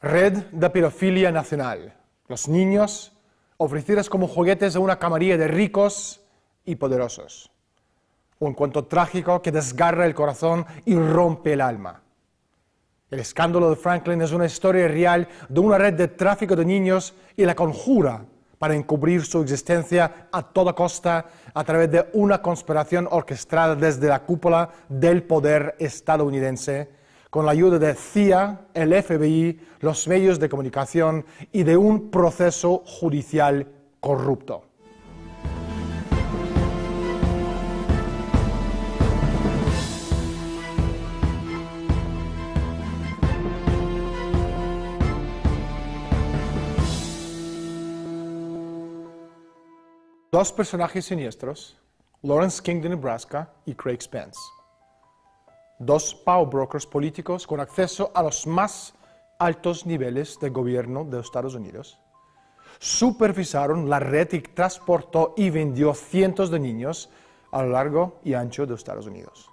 Red de pedofilia nacional. Los niños ofrecidos como juguetes a una camarilla de ricos y poderosos. Un cuento trágico que desgarra el corazón y rompe el alma. El escándalo de Franklin es una historia real de una red de tráfico de niños y la conjura para encubrir su existencia a toda costa a través de una conspiración orquestada desde la cúpula del poder estadounidense, con la ayuda de CIA, el FBI, los medios de comunicación y de un proceso judicial corrupto. Dos personajes siniestros, Lawrence King de Nebraska y Craig Spence. Dos powerbrokers políticos con acceso a los más altos niveles de gobierno de Estados Unidos. Supervisaron la red y transportó y vendió cientos de niños a lo largo y ancho de Estados Unidos.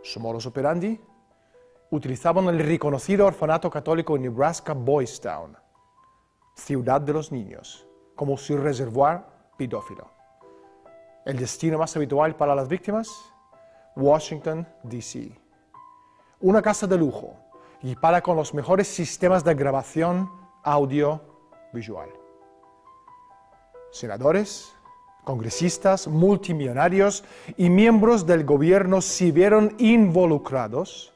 Su modus operandi: utilizaban el reconocido orfanato católico en Nebraska Boys Town, ciudad de los niños, como su reservoir pedófilo. El destino más habitual para las víctimas: Washington, D.C. Una casa de lujo, equipada con los mejores sistemas de grabación audio-visual. Senadores, congresistas, multimillonarios y miembros del gobierno se vieron involucrados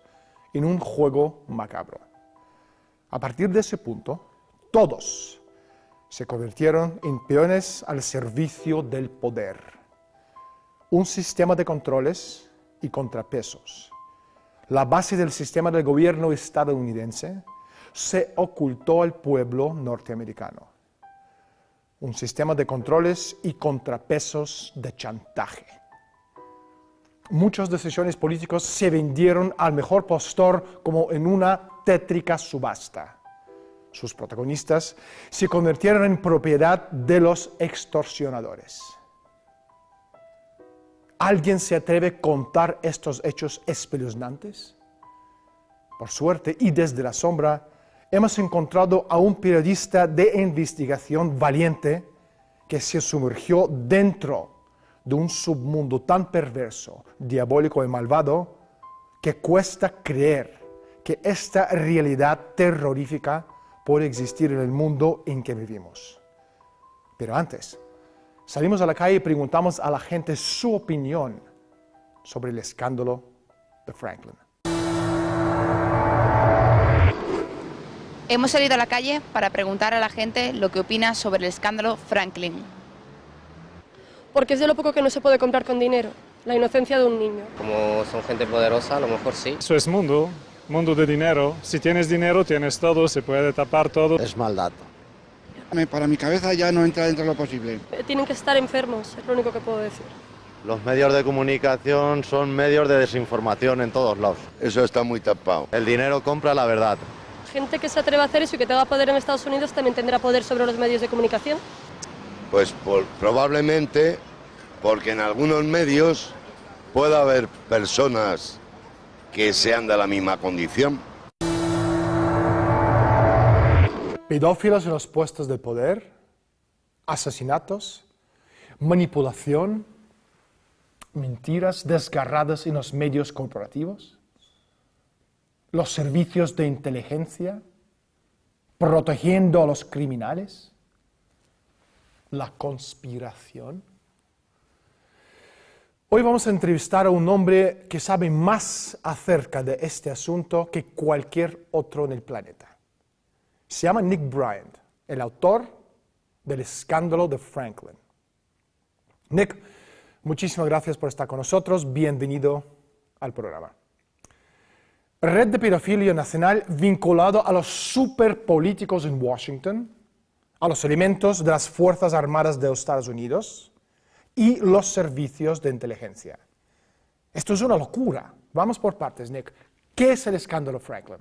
en un juego macabro. A partir de ese punto, todos se convirtieron en peones al servicio del poder. Un sistema de controles y contrapesos. La base del sistema del gobierno estadounidense se ocultó al pueblo norteamericano. Un sistema de controles y contrapesos de chantaje. Muchas decisiones políticas se vendieron al mejor postor como en una tétrica subasta. Sus protagonistas se convirtieron en propiedad de los extorsionadores. ¿Alguien se atreve a contar estos hechos espeluznantes? Por suerte, y desde la sombra, hemos encontrado a un periodista de investigación valiente que se sumergió dentro de un submundo tan perverso, diabólico y malvado que cuesta creer que esta realidad terrorífica puede existir en el mundo en que vivimos. Pero antes, salimos a la calle y preguntamos a la gente su opinión sobre el escándalo de Franklin. Hemos salido a la calle para preguntar a la gente lo que opina sobre el escándalo Franklin. Porque es de lo poco que no se puede comprar con dinero, la inocencia de un niño. Como son gente poderosa, a lo mejor sí. Eso es mundo de dinero. Si tienes dinero, tienes todo, se puede tapar todo. Es maldad. Para mi cabeza ya no entra dentro de lo posible. Tienen que estar enfermos, es lo único que puedo decir. Los medios de comunicación son medios de desinformación en todos lados. Eso está muy tapado. El dinero compra la verdad. Gente que se atreve a hacer eso y que tenga poder en Estados Unidos también tendrá poder sobre los medios de comunicación. Pues probablemente porque en algunos medios pueda haber personas que sean de la misma condición. Pedófilos en los puestos de poder, asesinatos, manipulación, mentiras desgarradas en los medios corporativos, los servicios de inteligencia, protegiendo a los criminales, la conspiración. Hoy vamos a entrevistar a un hombre que sabe más acerca de este asunto que cualquier otro en el planeta. Se llama Nick Bryant, el autor del escándalo de Franklin. Nick, muchísimas gracias por estar con nosotros. Bienvenido al programa. Red de pedofilia nacional vinculado a los superpolíticos en Washington, a los elementos de las Fuerzas Armadas de Estados Unidos y los servicios de inteligencia. Esto es una locura. Vamos por partes, Nick. ¿Qué es el escándalo Franklin?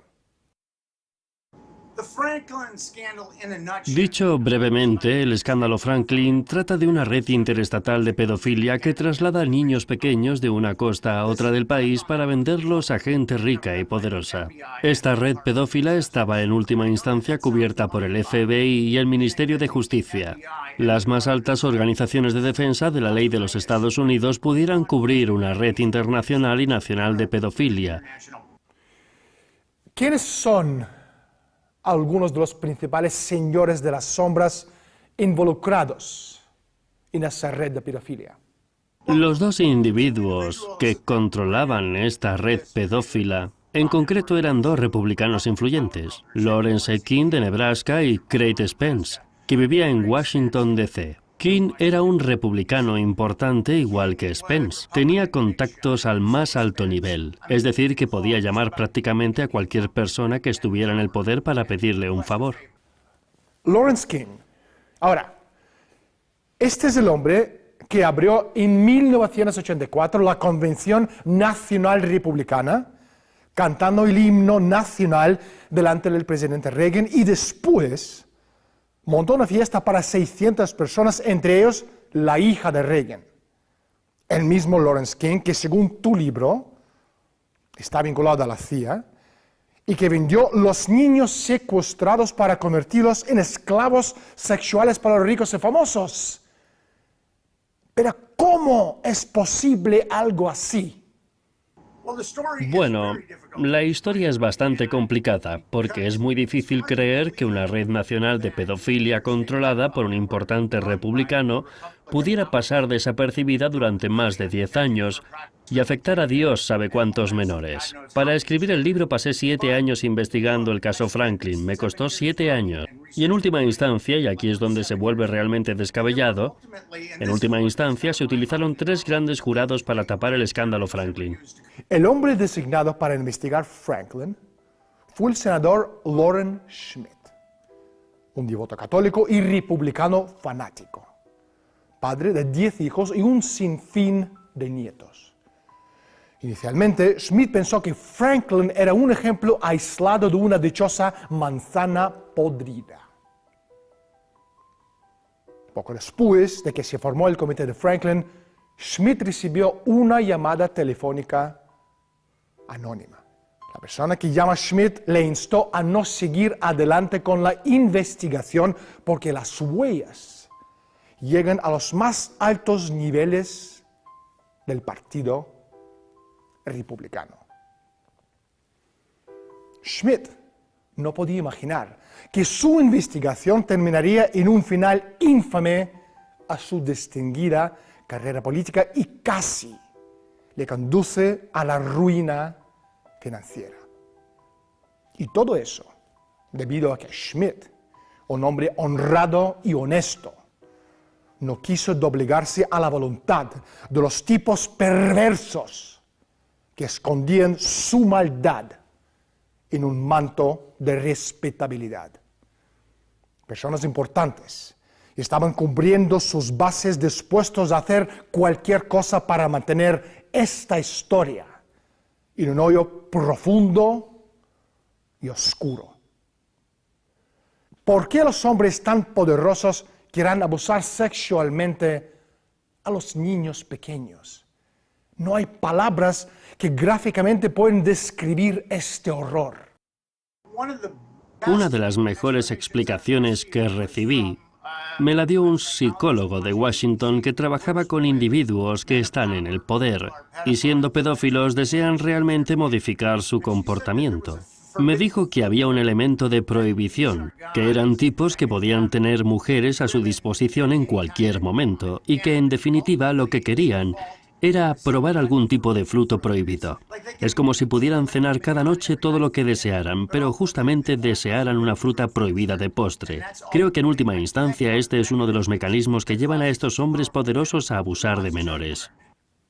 Dicho brevemente, el escándalo Franklin trata de una red interestatal de pedofilia que traslada a niños pequeños de una costa a otra del país para venderlos a gente rica y poderosa. Esta red pedófila estaba en última instancia cubierta por el FBI y el Ministerio de Justicia. Las más altas organizaciones de defensa de la ley de los Estados Unidos pudieran cubrir una red internacional y nacional de pedofilia. ¿Quiénes son algunos de los principales señores de las sombras involucrados en esa red de pedofilia? Los dos individuos que controlaban esta red pedófila, en concreto eran dos republicanos influyentes, Lawrence King de Nebraska y Craig Spence, que vivía en Washington, D.C. King era un republicano importante igual que Spence. Tenía contactos al más alto nivel, es decir, que podía llamar prácticamente a cualquier persona que estuviera en el poder para pedirle un favor. Lawrence King. Ahora, este es el hombre que abrió en 1984 la Convención Nacional Republicana, cantando el himno nacional delante del presidente Reagan, y después montó una fiesta para 600 personas, entre ellos la hija de Reagan. El mismo Lawrence King, que según tu libro está vinculado a la CIA, y que vendió los niños secuestrados para convertirlos en esclavos sexuales para los ricos y famosos. Pero ¿cómo es posible algo así? Bueno, la historia es bastante complicada, porque es muy difícil creer que una red nacional de pedofilia controlada por un importante republicano pudiera pasar desapercibida durante más de 10 años y afectar a Dios sabe cuántos menores. Para escribir el libro pasé 7 años investigando el caso Franklin, me costó 7 años. Y en última instancia, y aquí es donde se vuelve realmente descabellado, en última instancia se utilizaron 3 grandes jurados para tapar el escándalo Franklin. El hombre designado para investigar Franklin fue el senador Loren Schmidt, un devoto católico y republicano fanático, padre de 10 hijos y un sinfín de nietos. Inicialmente, Schmidt pensó que Franklin era un ejemplo aislado de una dichosa manzana podrida. Poco después de que se formó el comité de Franklin, Schmidt recibió una llamada telefónica anónima. La persona que llama a Schmidt le instó a no seguir adelante con la investigación porque las huellas llegan a los más altos niveles del partido republicano. Schmidt no podía imaginar que su investigación terminaría en un final infame a su distinguida carrera política y casi le conduce a la ruina financiera. Y todo eso debido a que Schmidt, un hombre honrado y honesto, no quiso doblegarse a la voluntad de los tipos perversos que escondían su maldad en un manto de respetabilidad. Personas importantes estaban cubriendo sus bases dispuestos a hacer cualquier cosa para mantener esta historia en un hoyo profundo y oscuro. ¿Por qué los hombres tan poderosos quieran abusar sexualmente a los niños pequeños? No hay palabras que gráficamente pueden describir este horror. Una de las mejores explicaciones que recibí me la dio un psicólogo de Washington que trabajaba con individuos que están en el poder y siendo pedófilos desean realmente modificar su comportamiento. Me dijo que había un elemento de prohibición, que eran tipos que podían tener mujeres a su disposición en cualquier momento y que en definitiva lo que querían era probar algún tipo de fruto prohibido. Es como si pudieran cenar cada noche todo lo que desearan, pero justamente desearan una fruta prohibida de postre. Creo que en última instancia este es uno de los mecanismos que llevan a estos hombres poderosos a abusar de menores.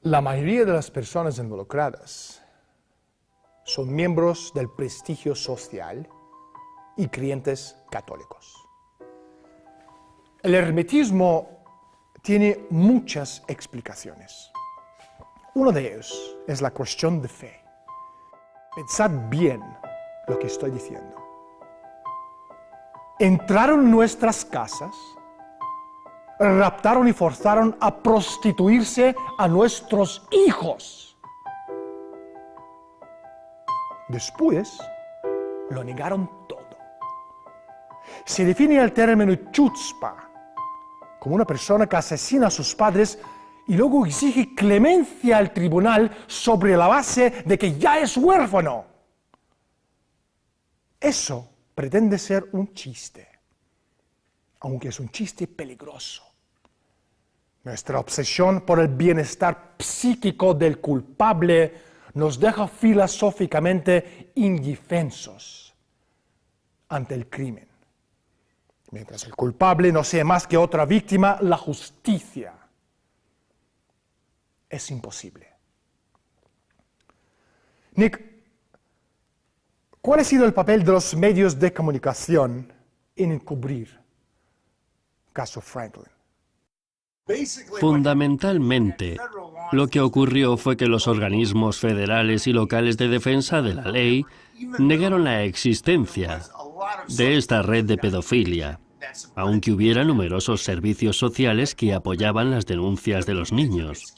La mayoría de las personas involucradas son miembros del prestigio social y creyentes católicos. El hermetismo tiene muchas explicaciones. Uno de ellos es la cuestión de fe. Pensad bien lo que estoy diciendo. entraron en nuestras casas, raptaron y forzaron a prostituirse a nuestros hijos. Después, lo negaron todo. Se define el término chutzpah como una persona que asesina a sus padres y luego exige clemencia al tribunal sobre la base de que ya es huérfano. Eso pretende ser un chiste, aunque es un chiste peligroso. Nuestra obsesión por el bienestar psíquico del culpable nos deja filosóficamente indefensos ante el crimen. Mientras el culpable no sea más que otra víctima, la justicia es imposible. Nick, ¿cuál ha sido el papel de los medios de comunicación en encubrir el caso Franklin? Fundamentalmente, lo que ocurrió fue que los organismos federales y locales de defensa de la ley negaron la existencia de esta red de pedofilia, aunque hubiera numerosos servicios sociales que apoyaban las denuncias de los niños.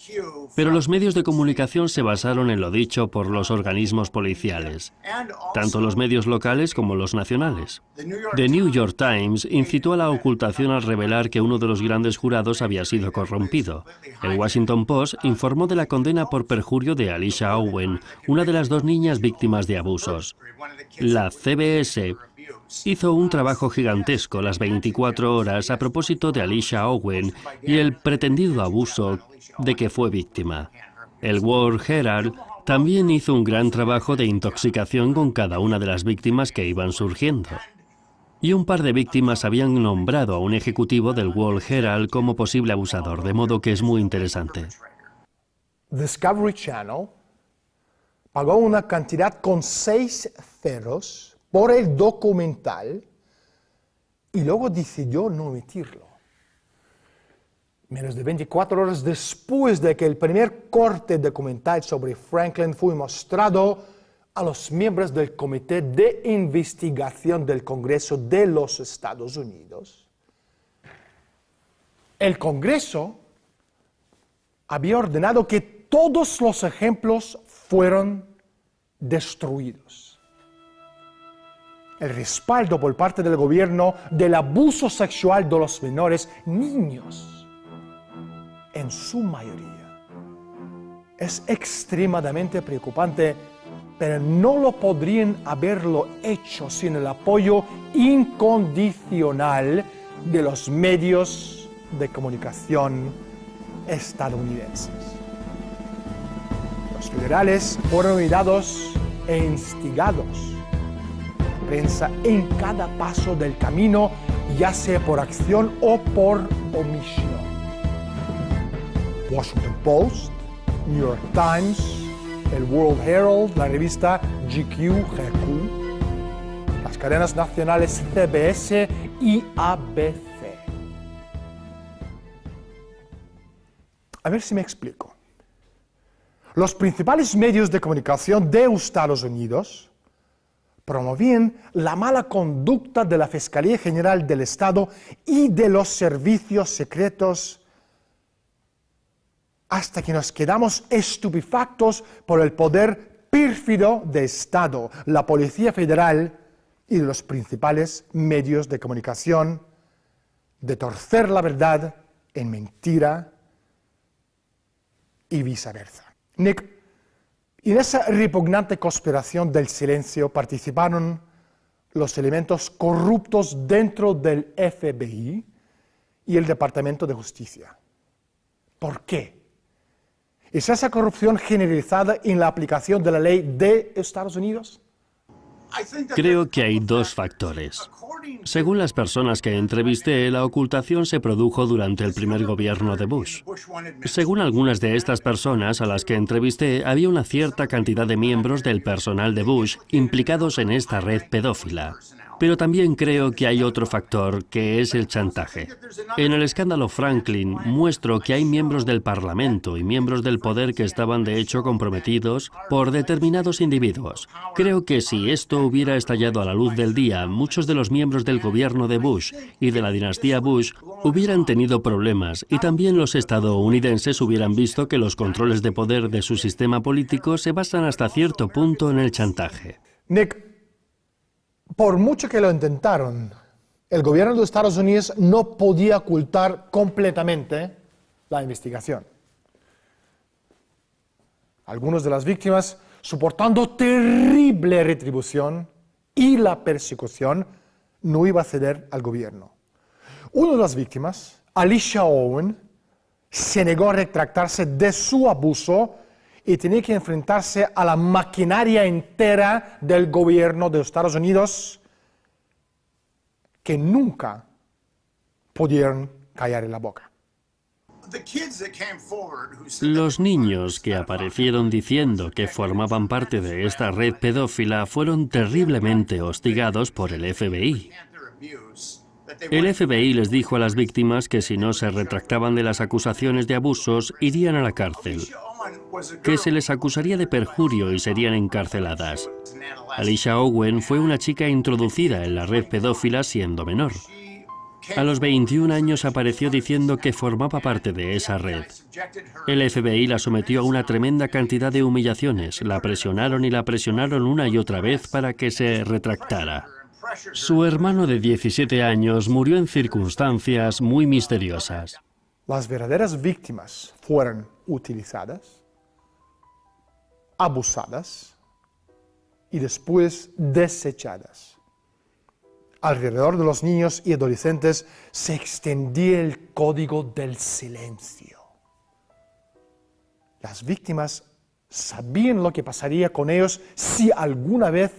Pero los medios de comunicación se basaron en lo dicho por los organismos policiales, tanto los medios locales como los nacionales. The New York Times incitó a la ocultación al revelar que uno de los grandes jurados había sido corrompido. El Washington Post informó de la condena por perjurio de Alicia Owen, una de las dos niñas víctimas de abusos. La CBS hizo un trabajo gigantesco las 24 horas a propósito de Alicia Owen y el pretendido abuso de que fue víctima. El World Herald también hizo un gran trabajo de intoxicación con cada una de las víctimas que iban surgiendo. Y un par de víctimas habían nombrado a un ejecutivo del World Herald como posible abusador, de modo que es muy interesante. Discovery Channel pagó una cantidad con 6 ceros por el documental y luego decidió no emitirlo. Menos de 24 horas después de que el primer corte documental sobre Franklin fue mostrado a los miembros del Comité de Investigación del Congreso de los Estados Unidos, el Congreso había ordenado que todos los ejemplos fueron destruidos. El respaldo por parte del gobierno del abuso sexual de los menores niños, en su mayoría, es extremadamente preocupante, pero no lo podrían haberlo hecho sin el apoyo incondicional de los medios de comunicación estadounidenses. Los federales fueron mirados e instigados prensa en cada paso del camino, ya sea por acción o por omisión. Washington Post, New York Times, el World Herald, la revista GQ, las cadenas nacionales CBS y ABC. A ver si me explico. Los principales medios de comunicación de Estados Unidos promovían la mala conducta de la Fiscalía General del Estado y de los servicios secretos hasta que nos quedamos estupefactos por el poder pérfido del Estado, la Policía Federal y de los principales medios de comunicación de torcer la verdad en mentira y viceversa. Nick, en esa repugnante conspiración del silencio participaron los elementos corruptos dentro del FBI y el Departamento de Justicia. ¿Por qué? ¿Es esa corrupción generalizada en la aplicación de la ley de Estados Unidos? Creo que hay dos factores. Según las personas que entrevisté, la ocultación se produjo durante el primer gobierno de Bush. Según algunas de estas personas a las que entrevisté, había una cierta cantidad de miembros del personal de Bush implicados en esta red pedófila. Pero también creo que hay otro factor, que es el chantaje. En el escándalo Franklin muestro que hay miembros del Parlamento y miembros del poder que estaban de hecho comprometidos por determinados individuos. Creo que si esto hubiera estallado a la luz del día, muchos de los miembros del gobierno de Bush y de la dinastía Bush hubieran tenido problemas y también los estadounidenses hubieran visto que los controles de poder de su sistema político se basan hasta cierto punto en el chantaje. Nick, por mucho que lo intentaron, el gobierno de Estados Unidos no podía ocultar completamente la investigación. Algunas de las víctimas, soportando terrible retribución y la persecución, no iba a ceder al gobierno. Una de las víctimas, Alicia Owen, se negó a retractarse de su abuso y tenía que enfrentarse a la maquinaria entera del gobierno de Estados Unidos que nunca pudieron callarle la boca. Los niños que aparecieron diciendo que formaban parte de esta red pedófila fueron terriblemente hostigados por el FBI. El FBI les dijo a las víctimas que si no se retractaban de las acusaciones de abusos, irían a la cárcel, que se les acusaría de perjurio y serían encarceladas. Alicia Owen fue una chica introducida en la red pedófila siendo menor. A los 21 años apareció diciendo que formaba parte de esa red. El FBI la sometió a una tremenda cantidad de humillaciones, la presionaron y la presionaron una y otra vez para que se retractara. Su hermano de 17 años murió en circunstancias muy misteriosas. Las verdaderas víctimas fueron utilizadas, abusadas y después desechadas. Alrededor de los niños y adolescentes se extendía el código del silencio. Las víctimas sabían lo que pasaría con ellos si alguna vez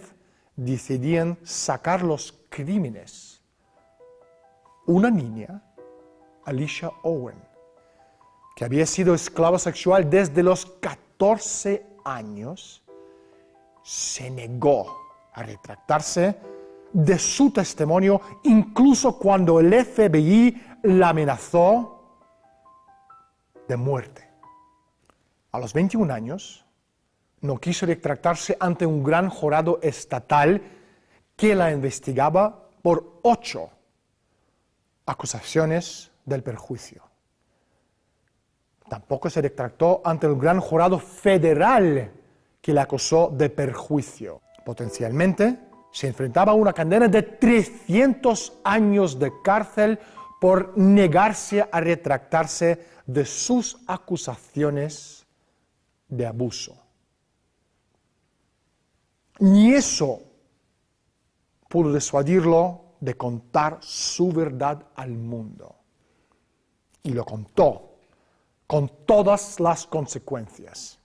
decidían sacar los crímenes. Una niña, Alicia Owen, que había sido esclava sexual desde los 14 años, se negó a retractarse de su testimonio, incluso cuando el FBI la amenazó de muerte. A los 21 años, no quiso retractarse ante un gran jurado estatal que la investigaba por 8 acusaciones del perjuicio. Tampoco se retractó ante el gran jurado federal que la acusó de perjuicio. Potencialmente, se enfrentaba a una condena de 300 años de cárcel por negarse a retractarse de sus acusaciones de abuso. Ni eso pudo disuadirlo de contar su verdad al mundo. Y lo contó con todas las consecuencias.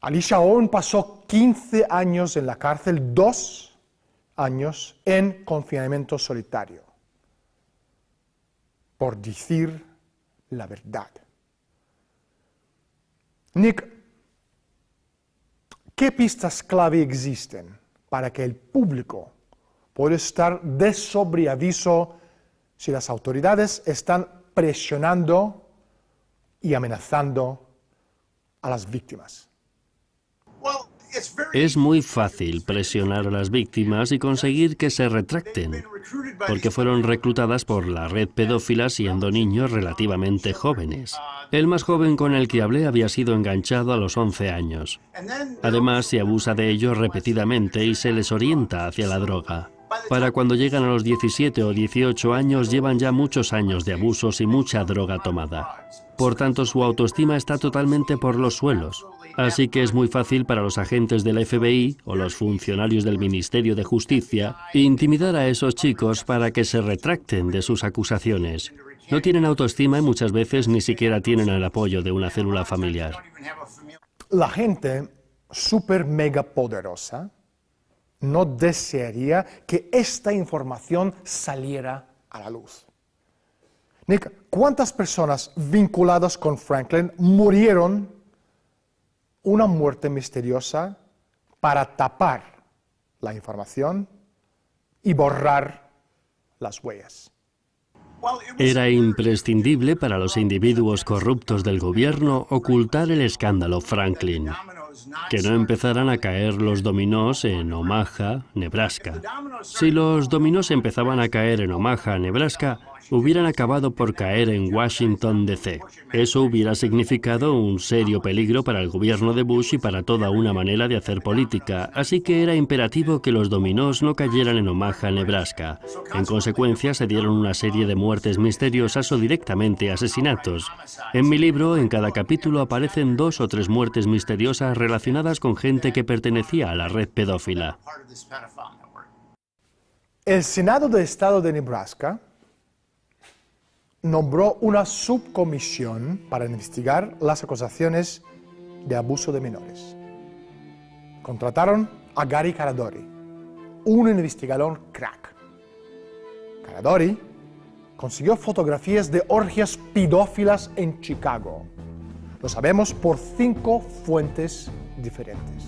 Alicia Owen pasó 15 años en la cárcel, 2 años en confinamiento solitario, por decir la verdad. Nick, ¿qué pistas clave existen para que el público pueda estar de sobreaviso si las autoridades están presionando y amenazando a las víctimas? Es muy fácil presionar a las víctimas y conseguir que se retracten, porque fueron reclutadas por la red pedófila siendo niños relativamente jóvenes. El más joven con el que hablé había sido enganchado a los 11 años. Además, se abusa de ellos repetidamente y se les orienta hacia la droga. Para cuando llegan a los 17 o 18 años llevan ya muchos años de abusos y mucha droga tomada. Por tanto, su autoestima está totalmente por los suelos. Así que es muy fácil para los agentes del FBI o los funcionarios del Ministerio de Justicia intimidar a esos chicos para que se retracten de sus acusaciones. No tienen autoestima y muchas veces ni siquiera tienen el apoyo de una célula familiar. La gente súper mega poderosa no desearía que esta información saliera a la luz. Nick, ¿cuántas personas vinculadas con Franklin murieron una muerte misteriosa para tapar la información y borrar las huellas. Era imprescindible para los individuos corruptos del gobierno ocultar el escándalo Franklin, que no empezaran a caer los dominós en Omaha, Nebraska. Si los dominós empezaban a caer en Omaha, Nebraska, hubieran acabado por caer en Washington, D.C. Eso hubiera significado un serio peligro para el gobierno de Bush y para toda una manera de hacer política, así que era imperativo que los dominós no cayeran en Omaha, Nebraska. En consecuencia, se dieron una serie de muertes misteriosas o directamente asesinatos. En mi libro, en cada capítulo aparecen 2 o 3 muertes misteriosas relacionadas con gente que pertenecía a la red pedófila. El Senado del Estado de Nebraska nombró una subcomisión para investigar las acusaciones de abuso de menores. Contrataron a Gary Caradori, un investigador crack. Caradori consiguió fotografías de orgías pedófilas en Chicago. Lo sabemos por 5 fuentes diferentes.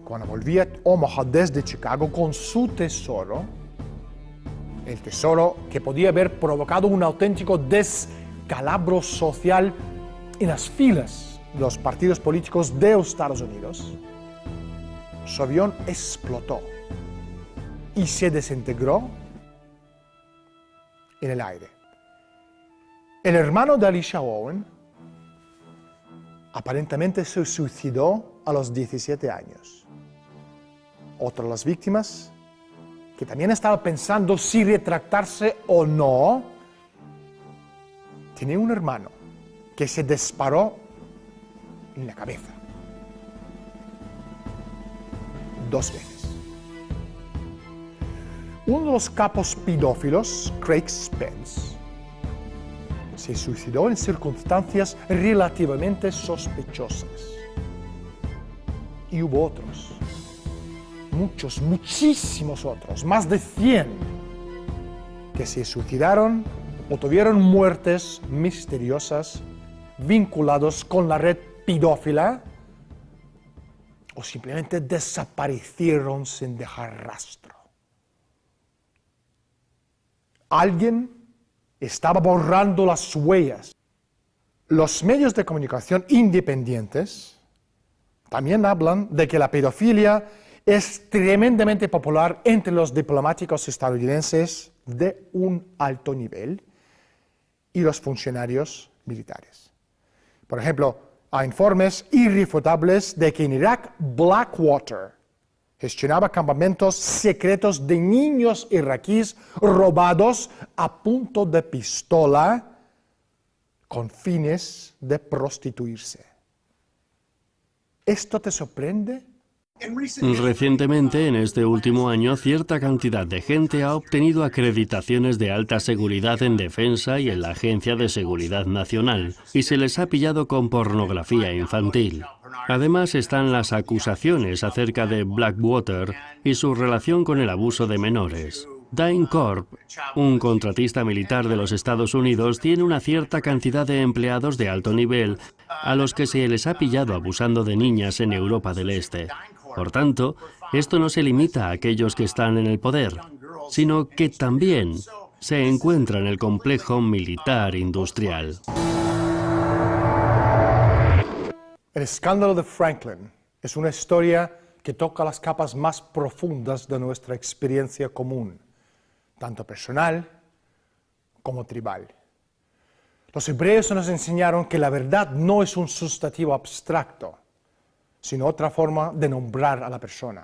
Cuando volvía a Omaha desde Chicago con su tesoro, el tesoro que podía haber provocado un auténtico descalabro social en las filas de los partidos políticos de Estados Unidos, su avión explotó y se desintegró en el aire. El hermano de Alicia Owen aparentemente se suicidó a los 17 años. Otra de las víctimas, que también estaba pensando si retractarse o no, tenía un hermano que se disparó en la cabeza 2 veces. Uno de los capos pedófilos, Craig Spence, se suicidó en circunstancias relativamente sospechosas. Y hubo otros. Muchísimos otros, más de 100, que se suicidaron o tuvieron muertes misteriosas vinculados con la red pedófila o simplemente desaparecieron sin dejar rastro. Alguien estaba borrando las huellas. Los medios de comunicación independientes también hablan de que la pedofilia es tremendamente popular entre los diplomáticos estadounidenses de un alto nivel y los funcionarios militares. Por ejemplo, hay informes irrefutables de que en Irak Blackwater gestionaba campamentos secretos de niños iraquíes robados a punto de pistola con fines de prostituirse. ¿Esto te sorprende? Recientemente, en este último año, cierta cantidad de gente ha obtenido acreditaciones de alta seguridad en defensa y en la Agencia de Seguridad Nacional, y se les ha pillado con pornografía infantil. Además están las acusaciones acerca de Blackwater y su relación con el abuso de menores. DynCorp, un contratista militar de los Estados Unidos, tiene una cierta cantidad de empleados de alto nivel a los que se les ha pillado abusando de niñas en Europa del Este. Por tanto, esto no se limita a aquellos que están en el poder, sino que también se encuentra en el complejo militar industrial. El escándalo de Franklin es una historia que toca las capas más profundas de nuestra experiencia común, tanto personal como tribal. Los hebreos nos enseñaron que la verdad no es un sustantivo abstracto, sino otra forma de nombrar a la persona,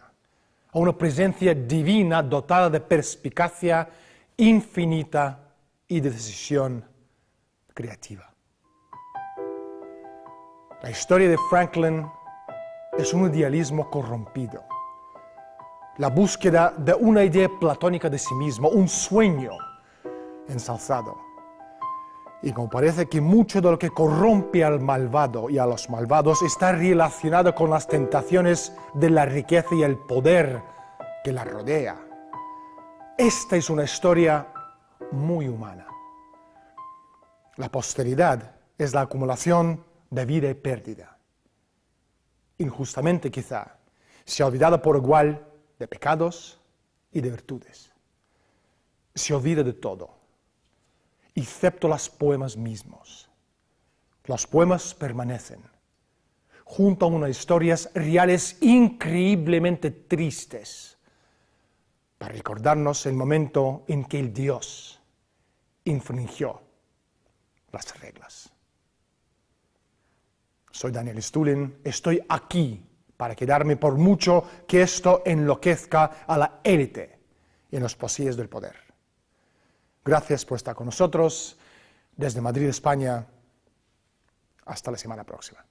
a una presencia divina dotada de perspicacia infinita y de decisión creativa. La historia de Franklin es un idealismo corrompido, la búsqueda de una idea platónica de sí mismo, un sueño ensalzado. Y como parece que mucho de lo que corrompe al malvado y a los malvados está relacionado con las tentaciones de la riqueza y el poder que la rodea. Esta es una historia muy humana. La posteridad es la acumulación de vida y pérdida. Injustamente quizá, se ha olvidado por igual de pecados y de virtudes. Se olvida de todo, excepto los poemas mismos. Los poemas permanecen, junto a unas historias reales increíblemente tristes, para recordarnos el momento en que el Dios infringió las reglas. Soy Daniel Stulin, estoy aquí para quedarme por mucho que esto enloquezca a la élite en los pasillos del poder. Gracias por estar con nosotros. Desde Madrid, España, hasta la semana próxima.